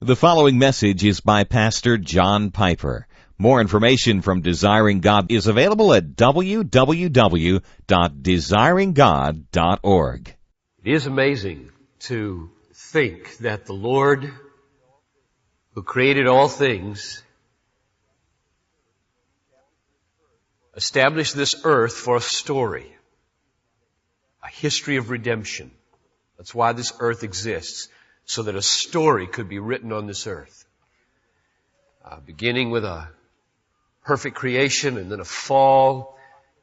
The following message is by Pastor John Piper. More information from Desiring God is available at www.desiringgod.org. It is amazing to think that the Lord, who created all things, established this earth for a story, a history of redemption. That's why this earth exists, so that a story could be written on this earth. Beginning with a perfect creation, and then a fall,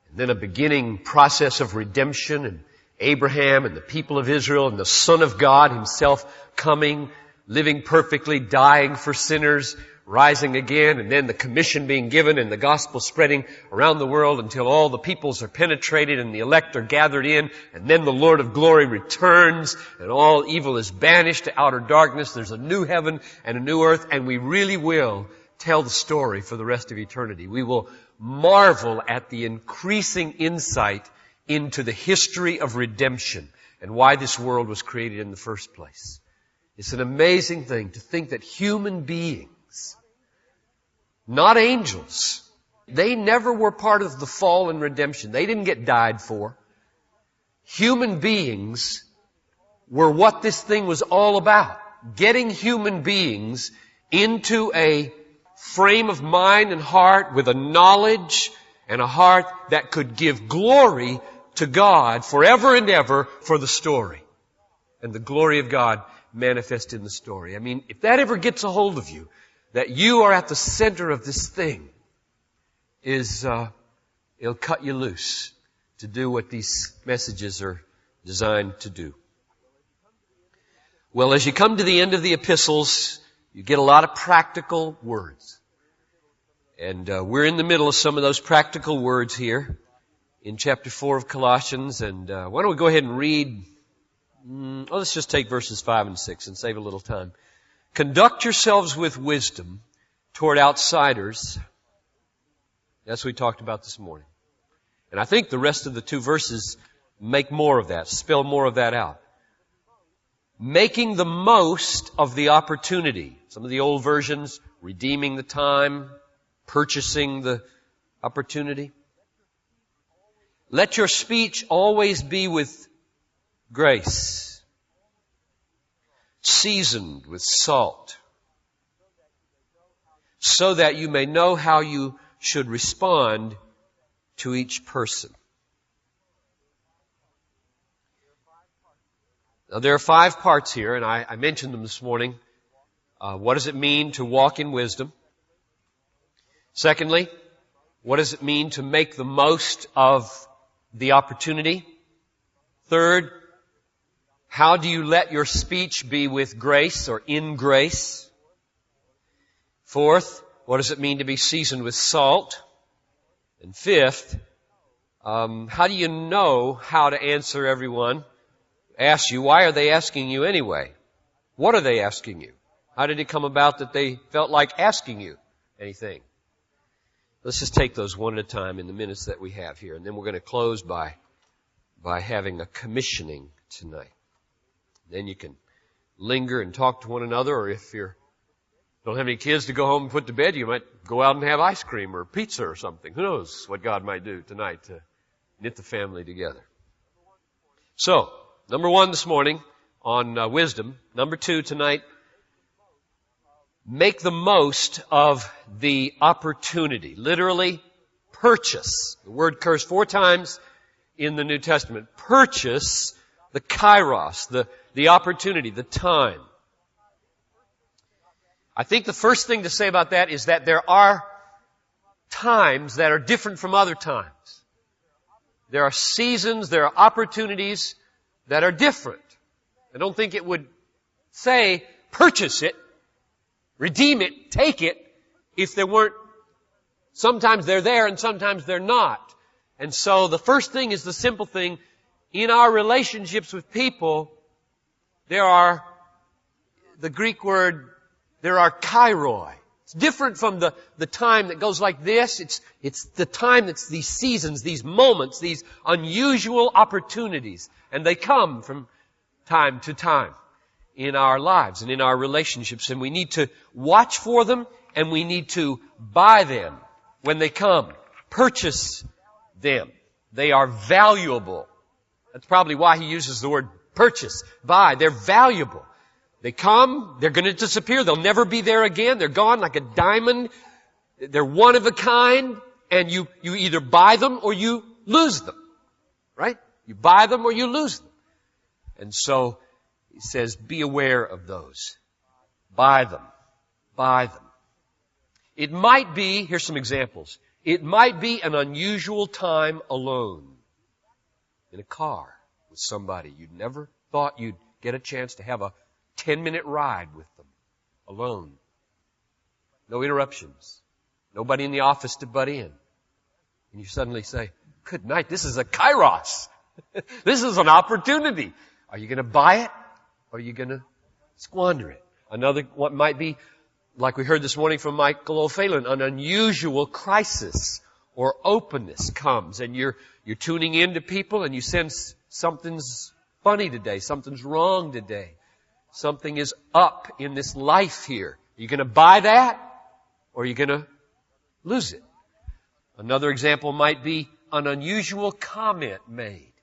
and then a beginning process of redemption, and Abraham and the people of Israel and the Son of God himself coming, living perfectly, dying for sinners, rising again, and then the commission being given and the gospel spreading around the world until all the peoples are penetrated and the elect are gathered in, and then the Lord of glory returns and all evil is banished to outer darkness. There's a new heaven and a new earth, and we really will tell the story for the rest of eternity. We will marvel at the increasing insight into the history of redemption and why this world was created in the first place. It's an amazing thing to think that human beings, not angels, they never were part of the fall and redemption. They didn't get died for. Human beings were what this thing was all about. Getting human beings into a frame of mind and heart with a knowledge and a heart that could give glory to God forever and ever for the story. And the glory of God manifest in the story. I mean, if that ever gets a hold of you, that you are at the center of this thing, it'll cut you loose to do what these messages are designed to do. Well, as you come to the end of the epistles, you get a lot of practical words. And we're in the middle of some of those practical words here in chapter 4 of Colossians. And why don't we go ahead and read, let's just take verses 5 and 6 and save a little time. Conduct yourselves with wisdom toward outsiders. That's what we talked about this morning. And I think the rest of the two verses make more of that, spell more of that out. Making the most of the opportunity. Some of the old versions, redeeming the time, purchasing the opportunity. Let your speech always be with grace, seasoned with salt, so that you may know how you should respond to each person. Now, there are 5 parts here, and I mentioned them this morning. What does it mean to walk in wisdom? Secondly, what does it mean to make the most of the opportunity? Third, how do you let your speech be with grace or in grace? Fourth, what does it mean to be seasoned with salt? And fifth, how do you know how to answer everyone? Ask you, why are they asking you anyway? What are they asking you? How did it come about that they felt like asking you anything? Let's just take those one at a time in the minutes that we have here. And then we're going to close by having a commissioning tonight. Then you can linger and talk to one another, or if you don't have any kids to go home and put to bed, you might go out and have ice cream or pizza or something. Who knows what God might do tonight to knit the family together. So, number 1 this morning on wisdom. Number 2 tonight, make the most of the opportunity. Literally, purchase. The word occurs 4 times in the New Testament. Purchase the kairos, the opportunity, the time. I think the first thing to say about that is that there are times that are different from other times. There are seasons, there are opportunities that are different. I don't think it would say, purchase it, redeem it, take it, if there weren't, sometimes they're there and sometimes they're not. And so the first thing is the simple thing. In our relationships with people, there are, the Greek word, there are kairoi. It's different from the time that goes like this. It's the time that's these seasons, these moments, these unusual opportunities. And they come from time to time. in our lives and in our relationships. And we need to watch for them, and we need to buy them when they come. Purchase them. They are valuable. That's probably why he uses the word purchase, buy. They're valuable. They come, they're going to disappear. They'll never be there again. They're gone like a diamond. They're one of a kind, and you either buy them or you lose them. Right? You buy them or you lose them. And so he says, be aware of those. Buy them. Buy them. It might be, here's some examples. It might be an unusual time alone in a car with somebody. You'd never thought you'd get a chance to have a 10-minute ride with them alone. No interruptions. Nobody in the office to butt in. And you suddenly say, good night, this is a kairos. This is an opportunity. Are you going to buy it? Or are you going to squander it? Another one might be, like we heard this morning from Michael O'Phelan, an unusual crisis or openness comes, and you're tuning in to people and you sense something's funny today, something's wrong today, something is up in this life here. Are you going to buy that, or are you going to lose it? Another example might be an unusual comment made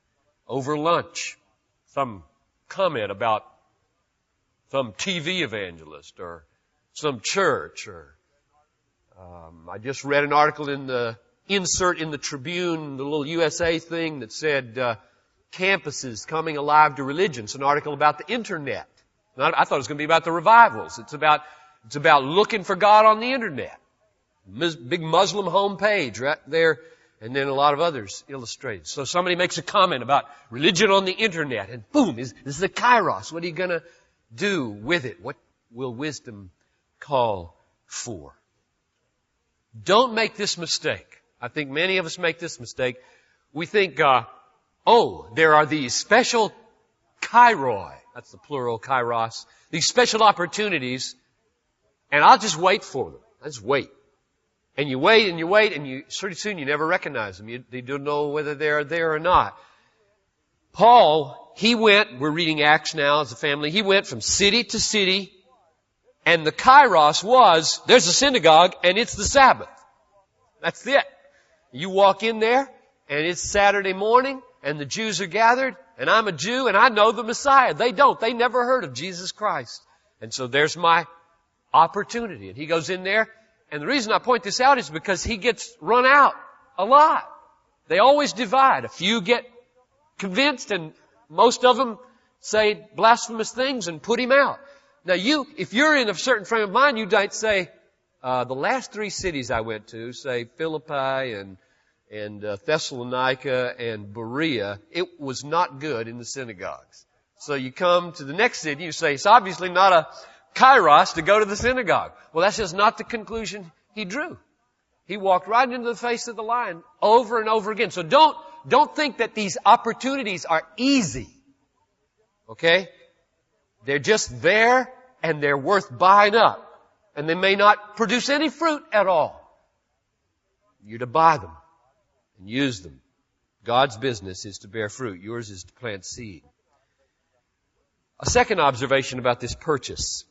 over lunch. Some comment about some TV evangelist or some church, or I just read an article in the insert in the Tribune, the little USA thing that said campuses coming alive to religion. It's an article about the internet. I thought it was going to be about the revivals. It's about looking for God on the internet. Big Muslim homepage right there, and then a lot of others illustrated. So somebody makes a comment about religion on the internet, and boom, this is the kairos. What are you going to do with it? What will wisdom call for? Don't make this mistake. I think many of us make this mistake. We think, there are these special kairoi. That's the plural, kairos. These special opportunities, and I'll just wait for them. I just wait. And you wait and you wait, and pretty soon you never recognize them. You don't know whether they're there or not. Paul, we're reading Acts now as a family, he went from city to city, and the kairos was, there's a synagogue, and it's the Sabbath. That's it. You walk in there, and it's Saturday morning, and the Jews are gathered, and I'm a Jew, and I know the Messiah. They don't. They never heard of Jesus Christ. And so there's my opportunity. And he goes in there, and the reason I point this out is because he gets run out a lot. They always divide. A few get convinced, and most of them say blasphemous things and put him out. Now if you're in a certain frame of mind, you might say, the last 3 cities I went to, say Philippi and Thessalonica and Berea, it was not good in the synagogues. So you come to the next city, you say, it's obviously not a kairos to go to the synagogue. Well, that's just not the conclusion he drew. He walked right into the face of the lion over and over again. So don't think that these opportunities are easy. Okay? They're just there, and they're worth buying up. And they may not produce any fruit at all. You're to buy them and use them. God's business is to bear fruit. Yours is to plant seed. A second observation about this purchase.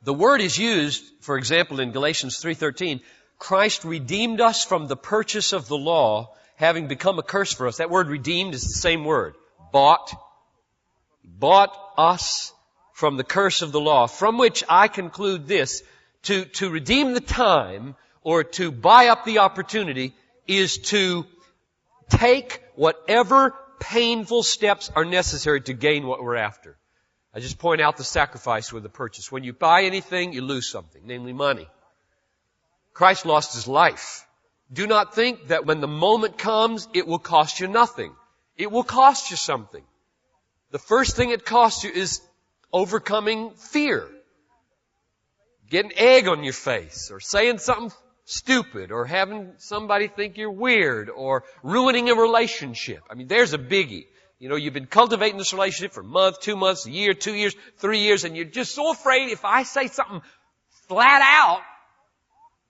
The word is used, for example, in Galatians 3:13, Christ redeemed us from the purchase of the law, having become a curse for us. That word redeemed is the same word. Bought us from the curse of the law, from which I conclude this: to redeem the time or to buy up the opportunity is to take whatever painful steps are necessary to gain what we're after. I just point out the sacrifice with the purchase. When you buy anything, you lose something, namely money. Christ lost His life. Do not think that when the moment comes, it will cost you nothing. It will cost you something. The first thing it costs you is overcoming fear. Getting egg on your face, or saying something stupid, or having somebody think you're weird, or ruining a relationship. I mean, there's a biggie. You know, you've been cultivating this relationship for a month, 2 months, a year, 2 years, 3 years, and you're just so afraid if I say something flat out,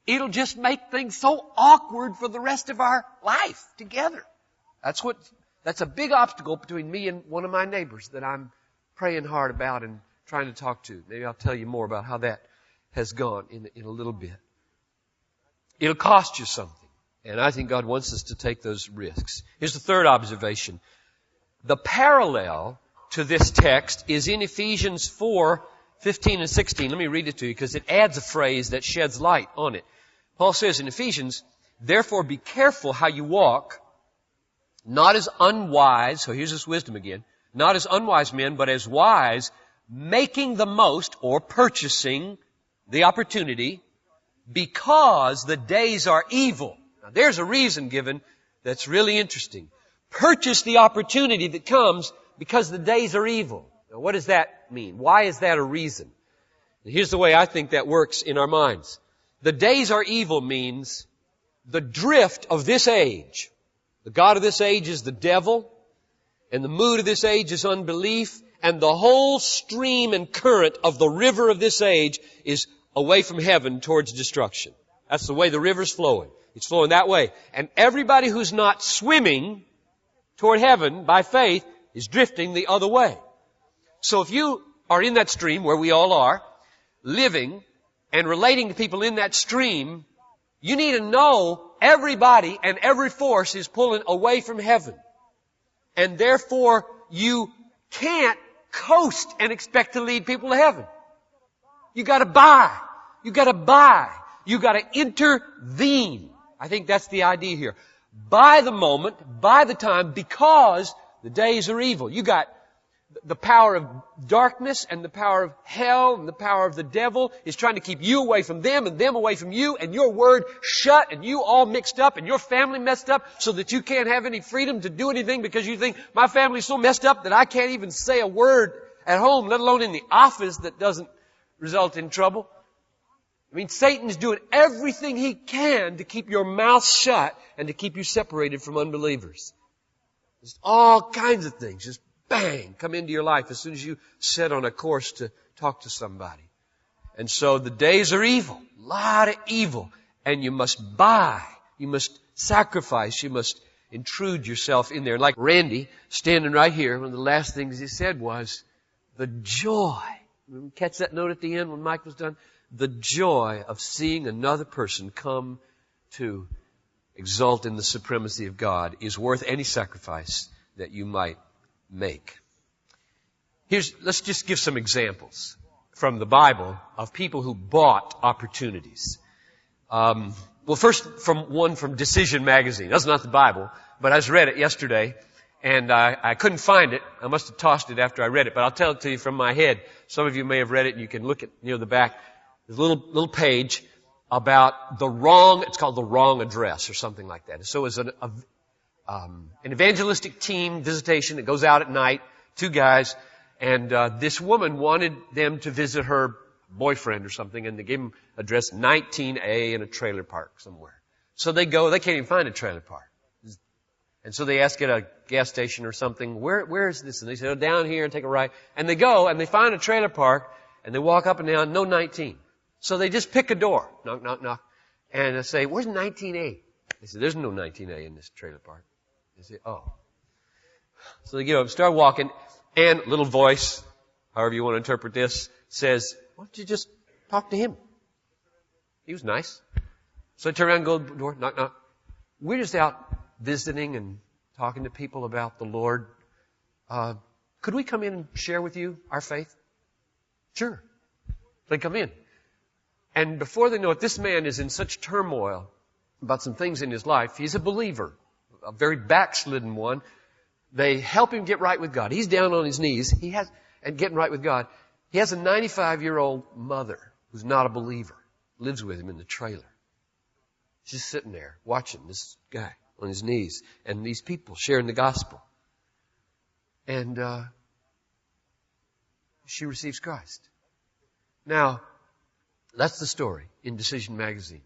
it'll just make things so awkward for the rest of our life together. That's a big obstacle between me and one of my neighbors that I'm praying hard about and trying to talk to. Maybe I'll tell you more about how that has gone in a little bit. It'll cost you something. And I think God wants us to take those risks. Here's the third observation. The parallel to this text is in Ephesians 4:15 and 16. Let me read it to you because it adds a phrase that sheds light on it. Paul says in Ephesians, therefore be careful how you walk, not as unwise, so here's this wisdom again, not as unwise men, but as wise, making the most or purchasing the opportunity because the days are evil. Now there's a reason given that's really interesting. Purchase the opportunity that comes because the days are evil. Now what does that mean? Why is that a reason? Here's the way I think that works in our minds. The days are evil means the drift of this age. The god of this age is the devil, and the mood of this age is unbelief, and the whole stream and current of the river of this age is away from heaven towards destruction. That's the way the river's flowing. It's flowing that way. And everybody who's not swimming toward heaven by faith is drifting the other way. So if you are in that stream, where we all are, living and relating to people in that stream, you need to know everybody and every force is pulling away from heaven. And therefore, you can't coast and expect to lead people to heaven. You gotta buy. You gotta buy. You gotta intervene. I think that's the idea here. Buy the moment, buy the time, because the days are evil. You got the power of darkness and the power of hell and the power of the devil is trying to keep you away from them and them away from you, and your word shut and you all mixed up and your family messed up so that you can't have any freedom to do anything because you think my family's so messed up that I can't even say a word at home, let alone in the office, that doesn't result in trouble. I mean, Satan's doing everything he can to keep your mouth shut and to keep you separated from unbelievers. There's all kinds of things just bang, come into your life as soon as you set on a course to talk to somebody. And so the days are evil, a lot of evil, and you must buy, you must sacrifice, you must intrude yourself in there. Like Randy, standing right here, one of the last things he said was, the joy. Catch that note at the end when Mike was done? The joy of seeing another person come to exult in the supremacy of God is worth any sacrifice that you might make. Let's just give some examples from the Bible of people who bought opportunities. Well, first one from Decision Magazine. That's not the Bible, but I just read it yesterday, and I couldn't find it. I must have tossed it after I read it, but I'll tell it to you from my head. Some of you may have read it, and you can look at near the back. There's a little page about it's called the wrong address or something like that. So it's an evangelistic team visitation that goes out at night, 2 guys, and this woman wanted them to visit her boyfriend or something, and they gave him address 19A in a trailer park somewhere. So they go, they can't even find a trailer park. And so they ask at a gas station or something, where is this? And they say, oh, down here, and take a right. And they go, and they find a trailer park, and they walk up and down, no 19. So they just pick a door, knock, knock, knock, and they say, where's 19A? They say, there's no 19A in this trailer park. They say, oh. So they get up, start walking, and little voice, however you want to interpret this, says, why don't you just talk to him? He was nice. So they turn around and go to the door, knock, knock. We're just out visiting and talking to people about the Lord. Could we come in and share with you our faith? Sure. They come in. And before they know it, this man is in such turmoil about some things in his life. He's a believer, a very backslidden one. They help him get right with God. He's down on his knees. And getting right with God. He has a 95-year-old mother who's not a believer, lives with him in the trailer. She's sitting there watching this guy on his knees and these people sharing the gospel. And she receives Christ. Now, that's the story in Decision Magazine.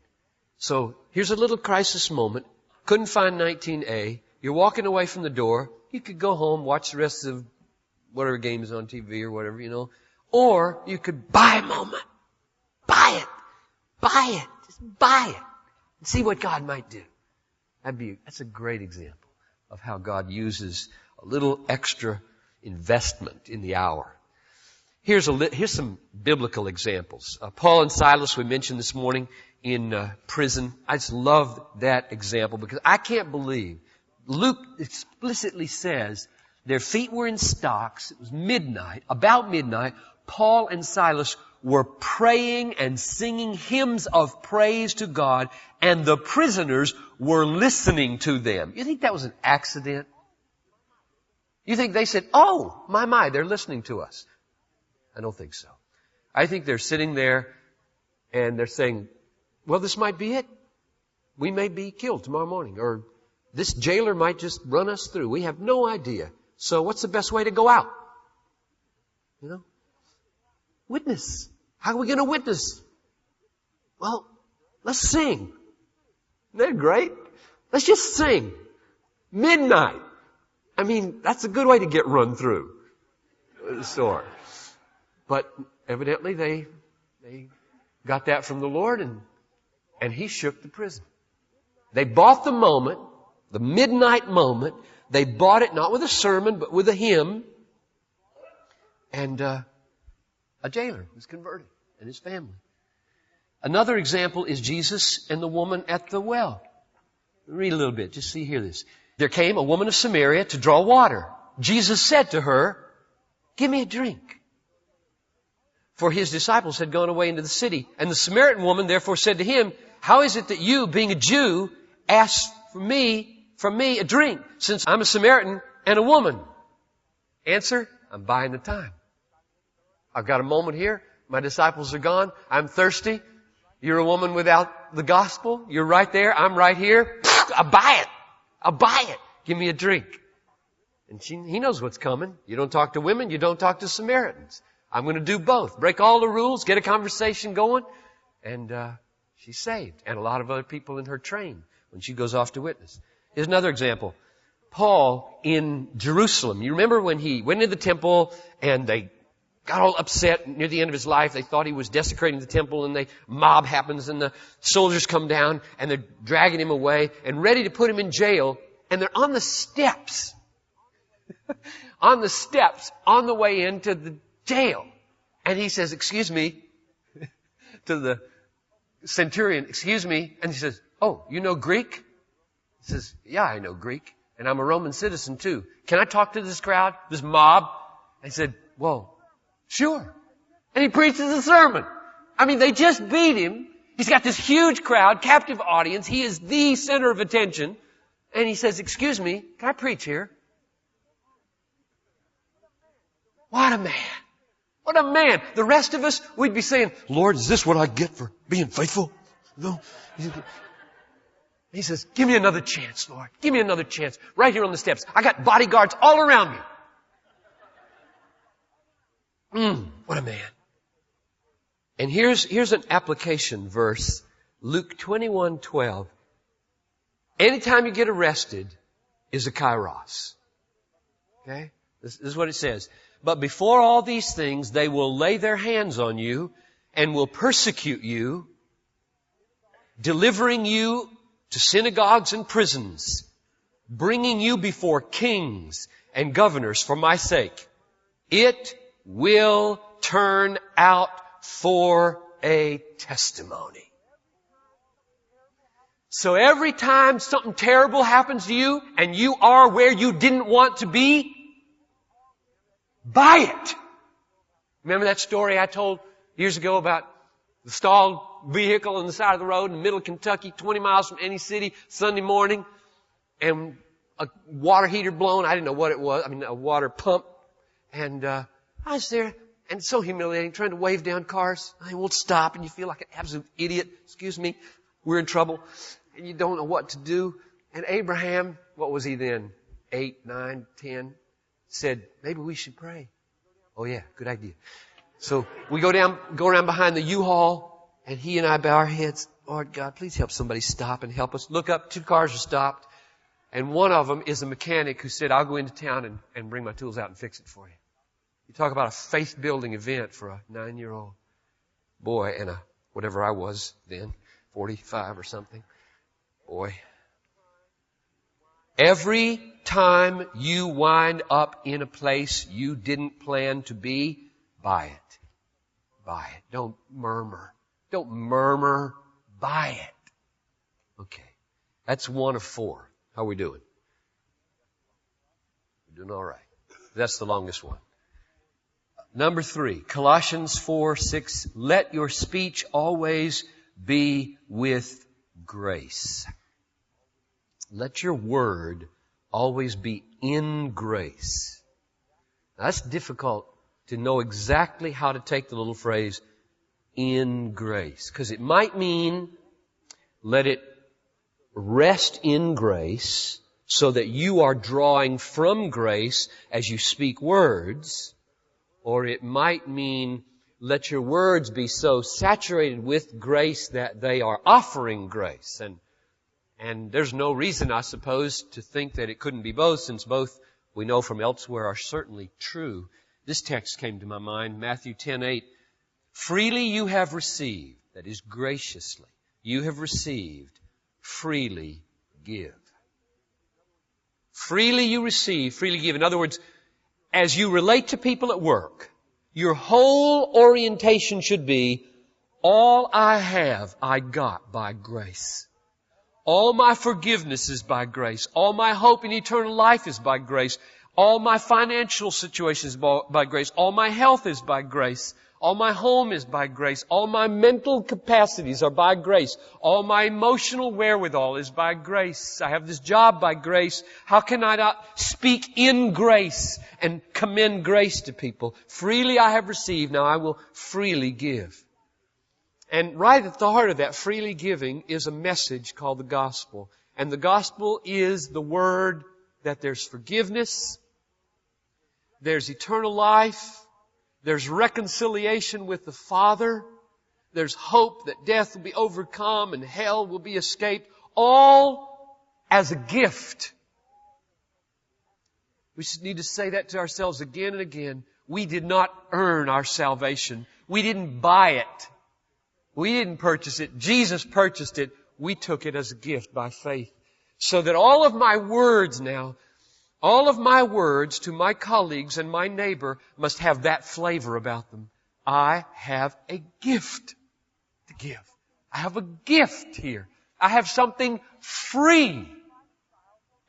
So here's a little crisis moment. Couldn't find 19A. You're walking away from the door. You could go home, watch the rest of whatever game is on TV or whatever, you know. Or you could buy a moment. Buy it. Buy it. Just buy it. And see what God might do. That's a great example of how God uses a little extra investment in the hour. Here's some biblical examples. Paul and Silas, we mentioned this morning in prison. I just love that example because I can't believe Luke explicitly says their feet were in stocks. It was midnight, about midnight. Paul and Silas were praying and singing hymns of praise to God, and the prisoners were listening to them. You think that was an accident? You think they said, "Oh, my, they're listening to us"? I don't think so. I think they're sitting there and they're saying, "Well, this might be it. We may be killed tomorrow morning, or this jailer might just run us through. We have no idea. So what's the best way to go out?" You know? Witness. How are we going to witness? Well, let's sing. Isn't that great? Let's just sing. Midnight. I mean, that's a good way to get run through the store. But evidently they got that from the Lord, and He shook the prison. They bought the moment, the midnight moment. They bought it not with a sermon, but with a hymn. And a jailer was converted and his family. Another example is Jesus and the woman at the well. Read a little bit, just so you hear this. There came a woman of Samaria to draw water. Jesus said to her, "Give me a drink." For His disciples had gone away into the city. And the Samaritan woman therefore said to Him, "How is it that you, being a Jew, ask from me a drink, since I'm a Samaritan and a woman?" Answer, "I'm buying the time. I've got a moment here. My disciples are gone. I'm thirsty. You're a woman without the gospel. You're right there. I'm right here. I'll buy it. I'll buy it. Give me a drink." And He knows what's coming. You don't talk to women. You don't talk to Samaritans. I'm going to do both. Break all the rules. Get a conversation going. And she's saved. And a lot of other people in her train when she goes off to witness. Here's another example. Paul in Jerusalem. You remember when he went into the temple and they got all upset near the end of his life. They thought he was desecrating the temple, and the mob happens and the soldiers come down and they're dragging him away and ready to put him in jail. And they're on the steps. On the steps on the way into the jail. And he says, "Excuse me," to the centurion, "Excuse me." And he says, "Oh, you know Greek?" He says, "Yeah, I know Greek. And I'm a Roman citizen too. Can I talk to this crowd, this mob?" And he said, "Well, sure." And he preaches a sermon. I mean, they just beat him. He's got this huge crowd, captive audience. He is the center of attention. And he says, "Excuse me, can I preach here?" What a man. What a man. The rest of us, we'd be saying, "Lord, is this what I get for being faithful?" No. He says, "Give me another chance, Lord. Give me another chance. Right here on the steps. I got bodyguards all around me." What a man. And here's an application verse. Luke 21:12. Anytime you get arrested is a kairos. Okay? This is what it says. "But before all these things, they will lay their hands on you and will persecute you, delivering you to synagogues and prisons, bringing you before kings and governors for my sake. It will turn out for a testimony." So every time something terrible happens to you and you are where you didn't want to be, buy it. Remember that story I told years ago about the stalled vehicle on the side of the road in the middle of Kentucky, 20 miles from any city, Sunday morning, and a water heater blown. I didn't know what it was. I mean, a water pump. And I was there, and it's so humiliating, trying to wave down cars. They won't stop, and you feel like an absolute idiot. "Excuse me, we're in trouble." And you don't know what to do. And Abraham, what was he then? 8, 9, 10, said, "Maybe we should pray." Oh yeah, good idea. So we go around behind the U-Haul, and he and I bow our heads. "Lord God, please help somebody stop and help us." Look up, 2 cars are stopped. And one of them is a mechanic who said, "I'll go into town and bring my tools out and fix it for you." You talk about a faith-building event for a 9-year-old boy and a, whatever I was then, 45 or something. Boy. Every time you wind up in a place you didn't plan to be, buy it. Buy it. Don't murmur. Don't murmur. Buy it. Okay. That's 1 of 4. How are we doing? We're doing all right. That's the longest one. Number 3, Colossians 4:6. Let your speech always be with grace. Let your word always be in grace. Now, that's difficult to know exactly how to take the little phrase, in grace. Because it might mean, let it rest in grace, so that you are drawing from grace as you speak words. Or it might mean, let your words be so saturated with grace that they are offering grace. And there's no reason, I suppose, to think that it couldn't be both, since both we know from elsewhere are certainly true. This text came to my mind, Matthew 10:8. Freely you have received, that is graciously, you have received, freely give. Freely you receive, freely give. In other words, as you relate to people at work, your whole orientation should be, all I have, I got by grace. All my forgiveness is by grace. All my hope in eternal life is by grace. All my financial situation is by grace. All my health is by grace. All my home is by grace. All my mental capacities are by grace. All my emotional wherewithal is by grace. I have this job by grace. How can I not speak in grace and commend grace to people? Freely I have received, now I will freely give. And right at the heart of that freely giving is a message called the gospel. And the gospel is the word that there's forgiveness, there's eternal life, there's reconciliation with the Father. There's hope that death will be overcome and hell will be escaped. All as a gift. We just need to say that to ourselves again and again. We did not earn our salvation. We didn't buy it. We didn't purchase it. Jesus purchased it. We took it as a gift by faith. So that all of my words now, all of my words to my colleagues and my neighbor must have that flavor about them. I have a gift to give. I have a gift here. I have something free.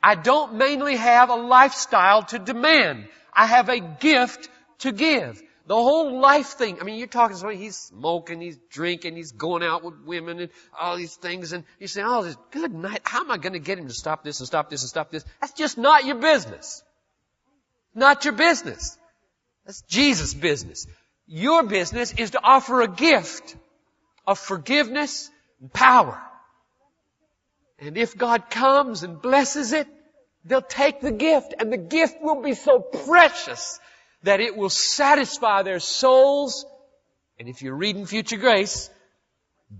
I don't mainly have a lifestyle to demand. I have a gift to give. The whole life thing. I mean, you're talking to somebody, he's smoking, he's drinking, he's going out with women and all these things. And you say, oh, this good night. How am I going to get him to stop this and stop this and stop this? That's just not your business. Not your business. That's Jesus' business. Your business is to offer a gift of forgiveness and power. And if God comes and blesses it, they'll take the gift. And the gift will be so precious that it will satisfy their souls. And if you're reading Future Grace,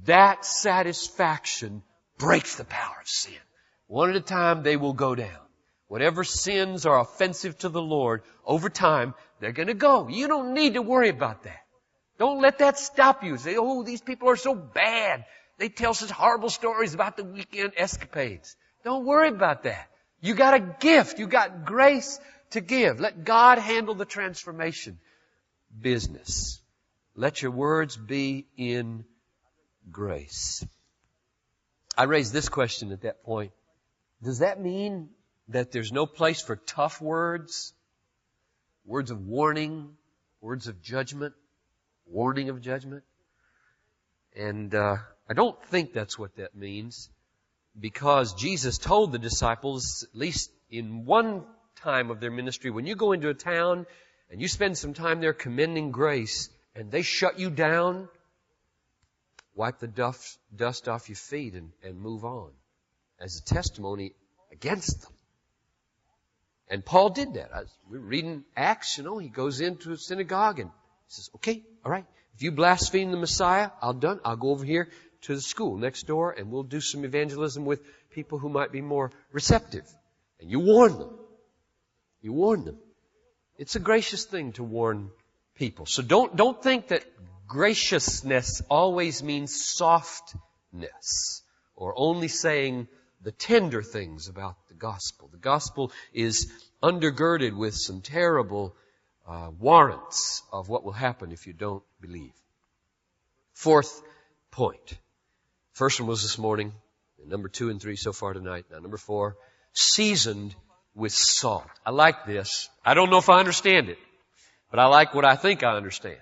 that satisfaction breaks the power of sin. One at a time, they will go down. Whatever sins are offensive to the Lord, over time, they're going to go. You don't need to worry about that. Don't let that stop you. Say, oh, these people are so bad. They tell such horrible stories about the weekend escapades. Don't worry about that. You got a gift. You got grace to give. Let God handle the transformation business. Let your words be in grace. I raised this question at that point. Does that mean that there's no place for tough words? Words of warning, words of judgment, warning of judgment? And I don't think that's what that means, because Jesus told the disciples, at least in one time of their ministry, when you go into a town and you spend some time there commending grace and they shut you down, wipe the dust off your feet and move on as a testimony against them. And Paul did that. We're reading Acts, he goes into a synagogue and says, okay, all right, if you blaspheme the Messiah, I'll go over here to the school next door and we'll do some evangelism with people who might be more receptive. And you warn them. You warn them. It's a gracious thing to warn people. So don't think that graciousness always means softness or only saying the tender things about the gospel. The gospel is undergirded with some terrible warrants of what will happen if you don't believe. Fourth point. First one was this morning. Number 2 and 3 so far tonight. Now number 4, seasoned with salt. I like this. I don't know if I understand it, but I like what I think I understand.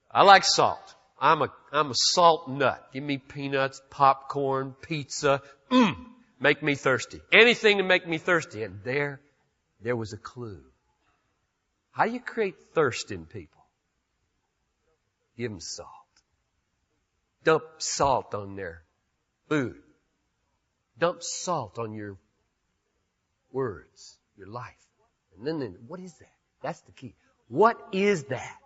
I like salt. I'm a salt nut. Give me peanuts, popcorn, pizza. Make me thirsty. Anything to make me thirsty. And there was a clue. How do you create thirst in people? Give them salt. Dump salt on their food. Dump salt on your words, your life. And then what is that? That's the key. What is that?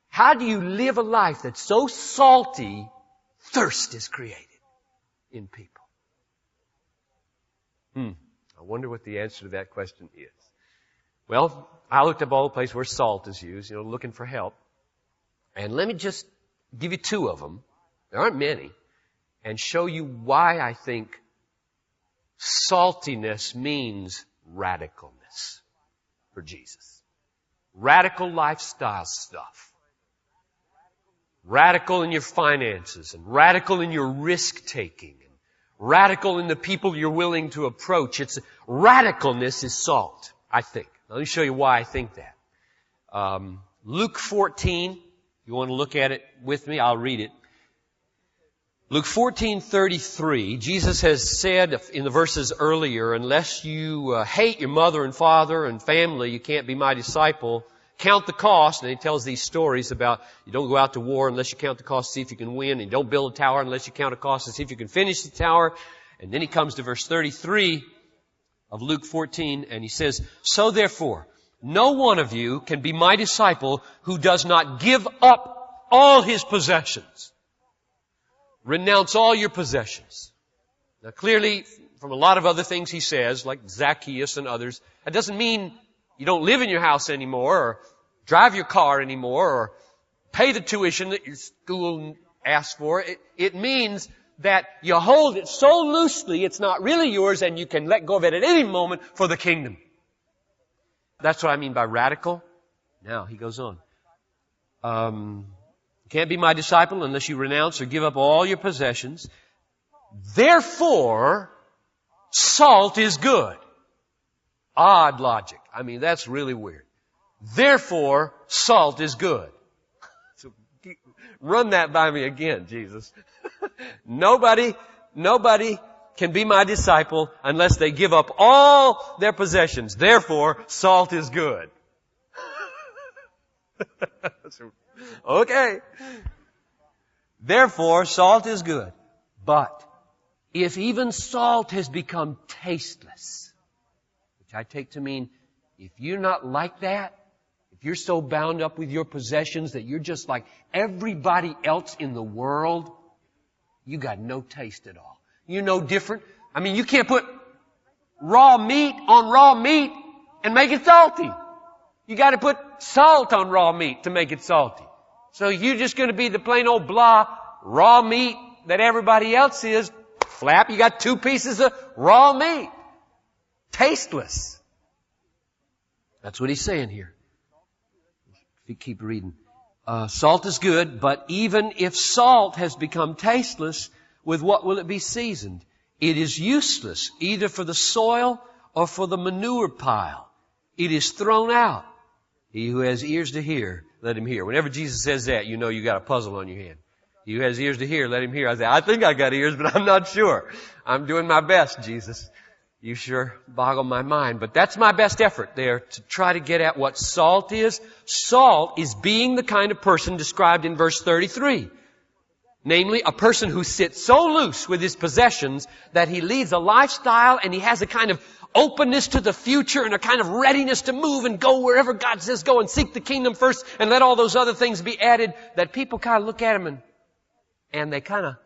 How do you live a life that's so salty, thirst is created in people? I wonder what the answer to that question is. Well, I looked up all the places where salt is used, looking for help. And let me just give you 2 of them. There aren't many. And show you why I think saltiness means radicalness for Jesus. Radical lifestyle stuff. Radical in your finances and radical in your risk-taking and radical in the people you're willing to approach. Radicalness is salt, I think. Let me show you why I think that. Luke 14, you want to look at it with me? I'll read it. Luke 14:33, Jesus has said in the verses earlier, unless you hate your mother and father and family, you can't be my disciple. Count the cost. And he tells these stories about you don't go out to war unless you count the cost to see if you can win. And you don't build a tower unless you count the cost to see if you can finish the tower. And then he comes to verse 33 of Luke 14 and he says, so therefore, no one of you can be my disciple who does not give up all his possessions. Renounce all your possessions. Now clearly, from a lot of other things he says, like Zacchaeus and others, that doesn't mean you don't live in your house anymore, or drive your car anymore, or pay the tuition that your school asks for. It means that you hold it so loosely it's not really yours and you can let go of it at any moment for the kingdom. That's what I mean by radical. Now, he goes on. You can't be my disciple unless you renounce or give up all your possessions. Therefore, salt is good. Odd logic. I mean, that's really weird. Therefore, salt is good. So, run that by me again, Jesus. Nobody can be my disciple unless they give up all their possessions. Therefore, salt is good. Okay. Therefore, salt is good. But if even salt has become tasteless, which I take to mean if you're not like that, if you're so bound up with your possessions that you're just like everybody else in the world, you got no taste at all. You're no different. I mean, you can't put raw meat on raw meat and make it salty. You got to put salt on raw meat to make it salty. So you're just going to be the plain old blah raw meat that everybody else is. Flap, you got 2 pieces of raw meat. Tasteless. That's what he's saying here. If you keep reading. Salt is good, but even if salt has become tasteless, with what will it be seasoned? It is useless, either for the soil or for the manure pile. It is thrown out. He who has ears to hear, let him hear. Whenever Jesus says that, you know you got a puzzle on your hand. He who has ears to hear, let him hear. I say, I think I got ears, but I'm not sure. I'm doing my best, Jesus. You sure boggle my mind. But that's my best effort there to try to get at what salt is. Salt is being the kind of person described in verse 33. Namely, a person who sits so loose with his possessions that he leads a lifestyle and he has a kind of openness to the future and a kind of readiness to move and go wherever God says go and seek the kingdom first and let all those other things be added, that people kind of look at him and they kind of,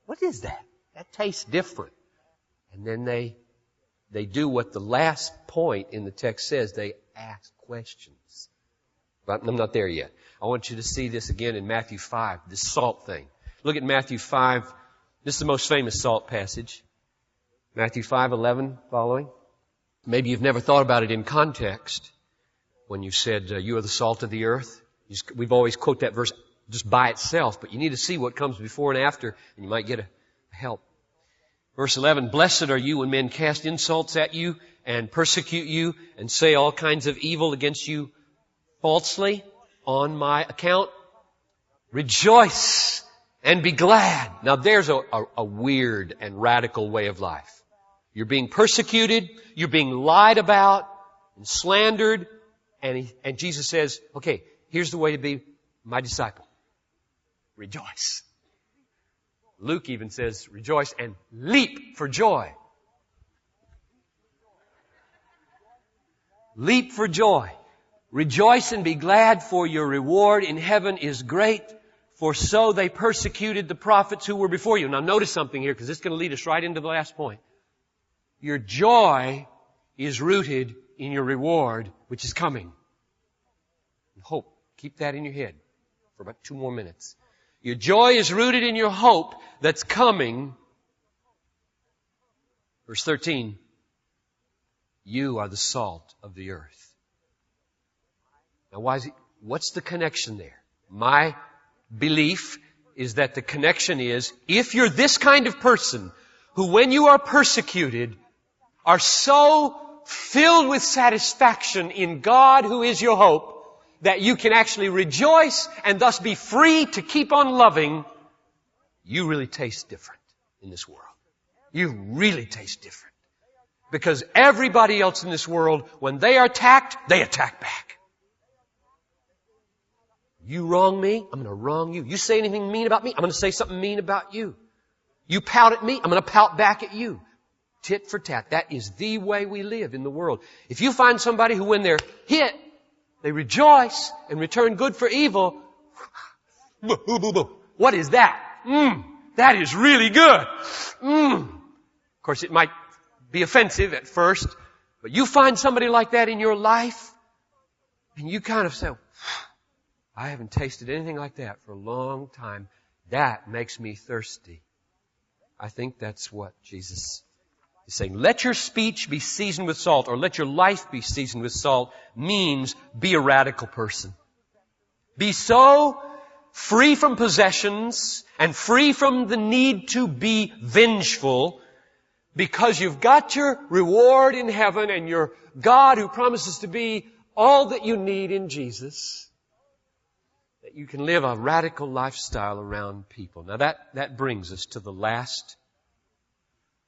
what is that? That tastes different. And then they do what the last point in the text says. They ask questions. But I'm not there yet. I want you to see this again in Matthew 5, this salt thing. Look at Matthew 5. This is the most famous salt passage. Matthew 5:11 following. Maybe you've never thought about it in context. when you said, you are the salt of the earth. We've always quote that verse just by itself, but you need to see what comes before and after, and you might get a help. Verse 11, blessed are you when men cast insults at you and persecute you and say all kinds of evil against you falsely on my account. Rejoice and be glad. Now there's a weird and radical way of life. You're being persecuted, you're being lied about and slandered, and Jesus says, okay, here's the way to be my disciple. Rejoice. Luke even says, rejoice and leap for joy. Leap for joy. Rejoice and be glad, for your reward in heaven is great, for so they persecuted the prophets who were before you. Now notice something here, because this is going to lead us right into the last point. Your joy is rooted in your reward, which is coming. Hope. Keep that in your head for about 2 more minutes. Your joy is rooted in your hope that's coming. Verse 13. You are the salt of the earth. Now what's the connection there? My belief is that the connection is, if you're this kind of person who when you are persecuted are so filled with satisfaction in God who is your hope, that you can actually rejoice and thus be free to keep on loving, you really taste different in this world. You really taste different. Because everybody else in this world, when they are attacked, they attack back. You wrong me, I'm going to wrong you. You say anything mean about me, I'm going to say something mean about you. You pout at me, I'm going to pout back at you. Tit for tat. That is the way we live in the world. If you find somebody who, when they're hit, they rejoice and return good for evil. What is that? That is really good. Of course, it might be offensive at first, but you find somebody like that in your life, and you kind of say, I haven't tasted anything like that for a long time. That makes me thirsty. I think that's what Jesus is saying. Let your speech be seasoned with salt, or let your life be seasoned with salt, means be a radical person. Be so free from possessions and free from the need to be vengeful, because you've got your reward in heaven and your God who promises to be all that you need in Jesus, that you can live a radical lifestyle around people. Now that brings us to the last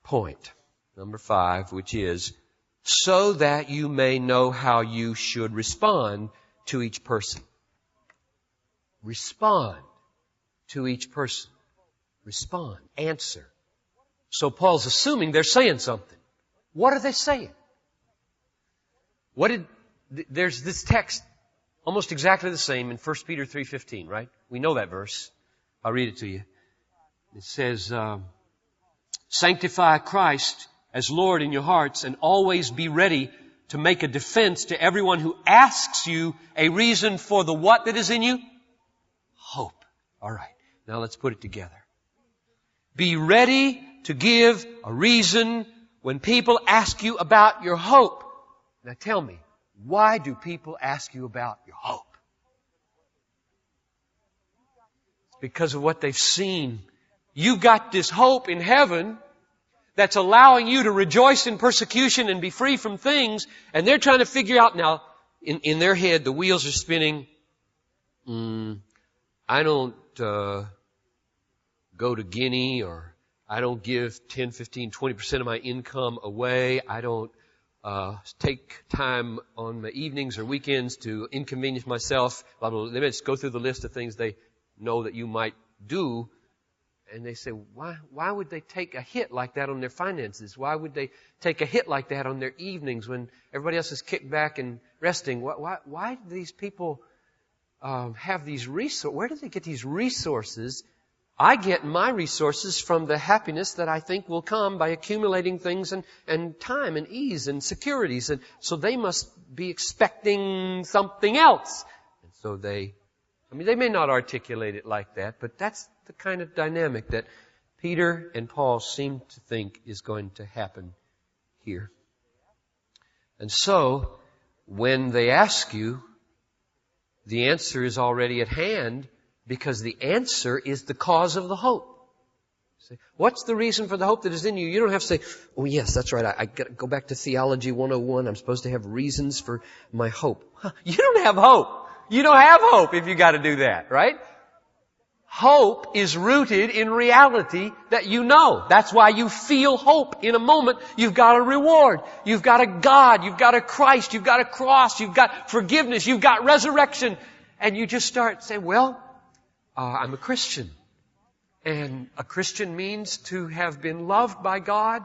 point. Number 5, which is, so that you may know how you should respond to each person. Respond to each person. Respond. Answer. So Paul's assuming they're saying something. What are they saying? There's this text almost exactly the same in 1 Peter 3:15, right? We know that verse. I'll read it to you. It says, sanctify Christ as Lord in your hearts, and always be ready to make a defense to everyone who asks you a reason for the what that is in you? Hope. All right. Now let's put it together. Be ready to give a reason when people ask you about your hope. Now tell me, why do people ask you about your hope? It's because of what they've seen. You've got this hope in heaven that's allowing you to rejoice in persecution and be free from things, and they're trying to figure out now, in their head, the wheels are spinning. I don't go to Guinea, or I don't give 10, 15, 20% of my income away. I don't take time on my evenings or weekends to inconvenience myself. Blah, blah, blah. They just go through the list of things they know that you might do. And they say, why would they take a hit like that on their finances? Why would they take a hit like that on their evenings when everybody else is kicked back and resting? Why do these people have these resources? Where do they get these resources? I get my resources from the happiness that I think will come by accumulating things and time and ease and securities. And so they must be expecting something else. And so they may not articulate it like that, but that's the kind of dynamic that Peter and Paul seem to think is going to happen here. And so, when they ask you, the answer is already at hand because the answer is the cause of the hope. See, what's the reason for the hope that is in you? You don't have to say, oh yes, that's right, I got to go back to Theology 101. I'm supposed to have reasons for my hope. You don't have hope. You don't have hope if you got to do that, right? Hope is rooted in reality that you know. That's why you feel hope in a moment. You've got a reward. You've got a God. You've got a Christ. You've got a cross. You've got forgiveness. You've got resurrection. And you just start saying, well, I'm a Christian. And a Christian means to have been loved by God,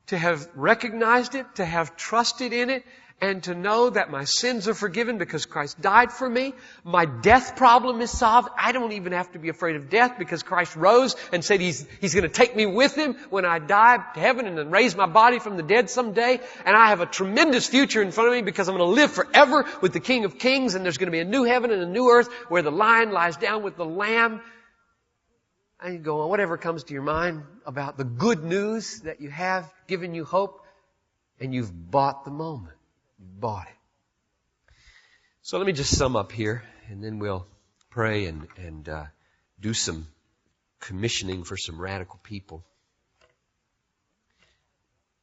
to have recognized it, to have trusted in it, and to know that my sins are forgiven because Christ died for me. My death problem is solved. I don't even have to be afraid of death because Christ rose and said He's going to take me with Him when I die to heaven and then raise my body from the dead someday. And I have a tremendous future in front of me because I'm going to live forever with the King of Kings, and there's going to be a new heaven and a new earth where the lion lies down with the lamb. And you go on, whatever comes to your mind about the good news that you have given you hope, and you've bought the moment. You've bought it. So let me just sum up here, and then we'll pray and do some commissioning for some radical people.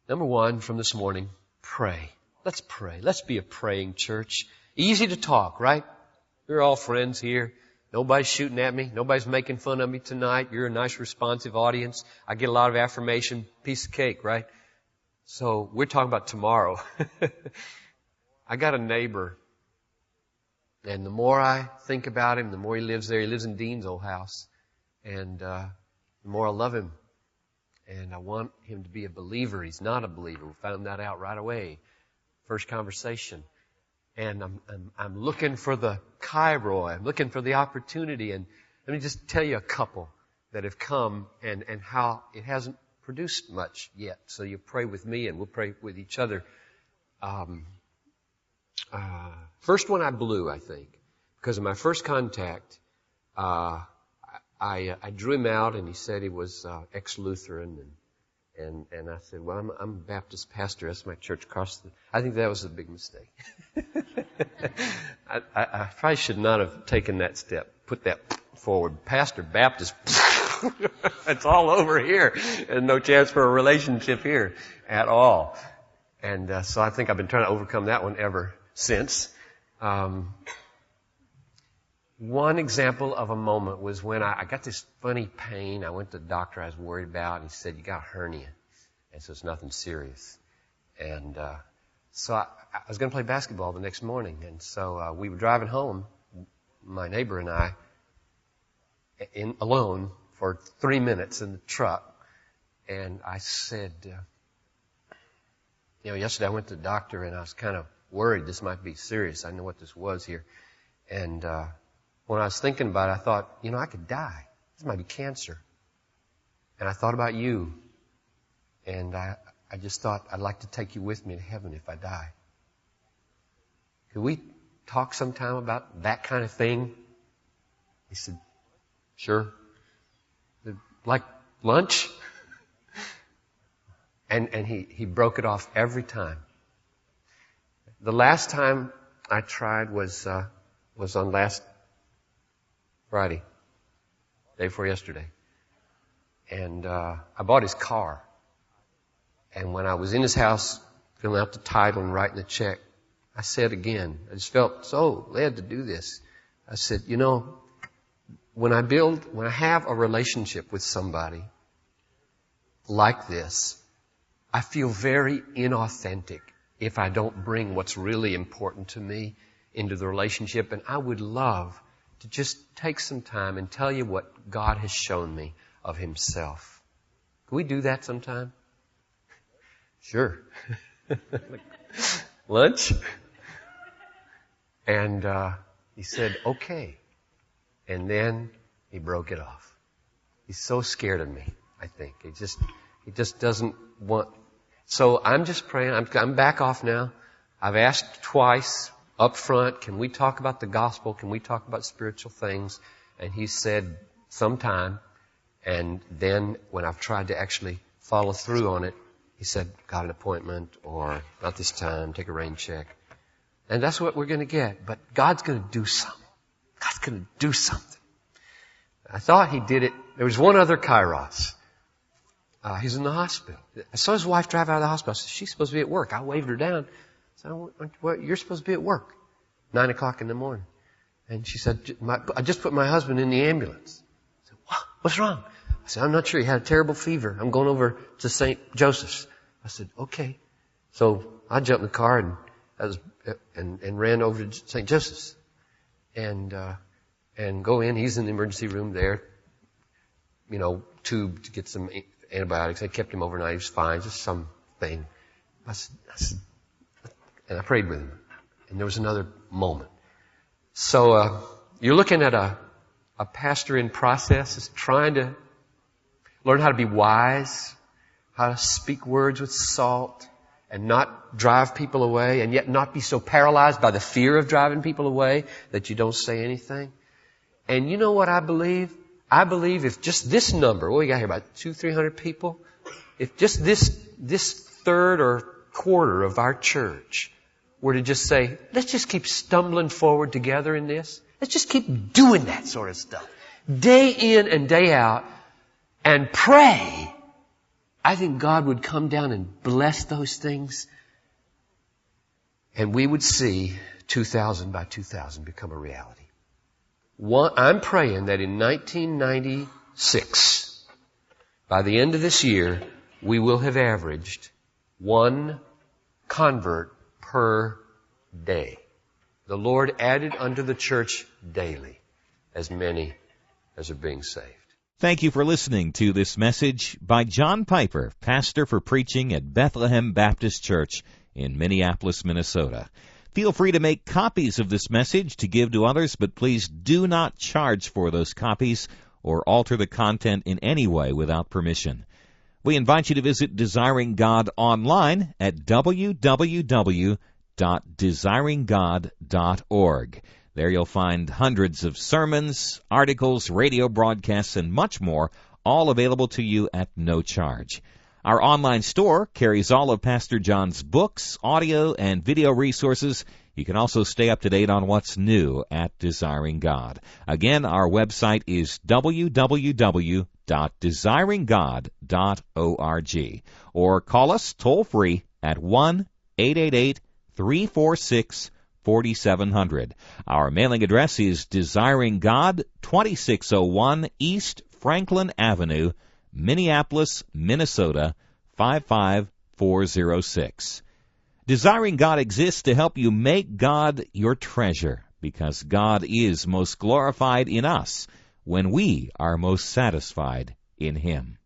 Number one from this morning, pray. Let's pray. Let's be a praying church. Easy to talk, right? We're all friends here. Nobody's shooting at me. Nobody's making fun of me tonight. You're a nice, responsive audience. I get a lot of affirmation. Piece of cake, right? So we're talking about tomorrow. I got a neighbor, and the more I think about him, the more he lives there. He lives in Dean's old house. And the more I love him. And I want him to be a believer. He's not a believer. We found that out right away. First conversation. And I'm looking for the kairoi. I'm looking for the opportunity. And let me just tell you a couple that have come and how it hasn't produced much yet. So you pray with me and we'll pray with each other. First one I blew, I think. Because of my first contact, I drew him out and he said he was ex-Lutheran. And I said, well, I'm a Baptist pastor. That's my church across the... I think that was a big mistake. I probably should not have taken that step, put that forward. Pastor, Baptist, it's all over here. There's no chance for a relationship here at all. And so I think I've been trying to overcome that one ever since. One example of a moment was when I got this funny pain. I went to the doctor I was worried about, and he said, you got a hernia. And so it's nothing serious. And so I was going to play basketball the next morning. And so we were driving home, my neighbor and I, alone for 3 minutes in the truck. And I said, yesterday I went to the doctor, and I was kind of worried this might be serious. I know what this was here. And when I was thinking about it, I thought, I could die. This might be cancer. And I thought about you. And I just thought, I'd like to take you with me to heaven if I die. Could we talk sometime about that kind of thing? He said, sure. Like lunch? And he broke it off every time. The last time I tried was on last Friday, day before yesterday. And I bought his car. And when I was in his house, filling out the title and writing the check, I said again, I just felt so led to do this. I said, when I have a relationship with somebody like this, I feel very inauthentic if I don't bring what's really important to me into the relationship. And I would love to just take some time and tell you what God has shown me of Himself. Can we do that sometime? Sure. Lunch? And he said, okay. And then he broke it off. He's so scared of me, I think. He just doesn't want... So I'm just praying. I'm back off now. I've asked twice up front, can we talk about the gospel? Can we talk about spiritual things? And he said, sometime. And then when I've tried to actually follow through on it, he said, got an appointment, or not this time, take a rain check. And that's what we're going to get. But God's going to do something. God's going to do something. I thought He did it. There was one other Kairos. He's in the hospital. I saw his wife drive out of the hospital. I said, she's supposed to be at work. I waved her down. I said, well, you're supposed to be at work. 9 o'clock in the morning. And she said, I just put my husband in the ambulance. I said, what? What's wrong? I said, I'm not sure. He had a terrible fever. I'm going over to St. Joseph's. I said, okay. So I jumped in the car and ran over to St. Joseph's. And go in. He's in the emergency room there. Tube to get some antibiotics. They kept him overnight. He was fine. Just something. And I prayed with him. And there was another moment. So you're looking at a pastor in process is trying to learn how to be wise, how to speak words with salt, and not drive people away, and yet not be so paralyzed by the fear of driving people away that you don't say anything. And you know what I believe? I believe if just this number, what we got here, about 200-300 people, if just this third or quarter of our church were to just say, let's just keep stumbling forward together in this. Let's just keep doing that sort of stuff. Day in and day out. And pray. I think God would come down and bless those things. And we would see 2,000 by 2,000 become a reality. I'm praying that in 1996, by the end of this year, we will have averaged 1 convert per day. The Lord added unto the church daily as many as are being saved. Thank you for listening to this message by John Piper, pastor for preaching at Bethlehem Baptist Church in Minneapolis, Minnesota. Feel free to make copies of this message to give to others, but please do not charge for those copies or alter the content in any way without permission. We invite you to visit Desiring God online at www.desiringgod.org. There you'll find hundreds of sermons, articles, radio broadcasts, and much more, all available to you at no charge. Our online store carries all of Pastor John's books, audio, and video resources. You can also stay up to date on what's new at Desiring God. Again, our website is www.desiringgod.org. Or call us toll-free at 1-888-346-4700. Our mailing address is Desiring God, 2601 East Franklin Avenue, Minneapolis, Minnesota, 55406. Desiring God exists to help you make God your treasure, because God is most glorified in us when we are most satisfied in Him.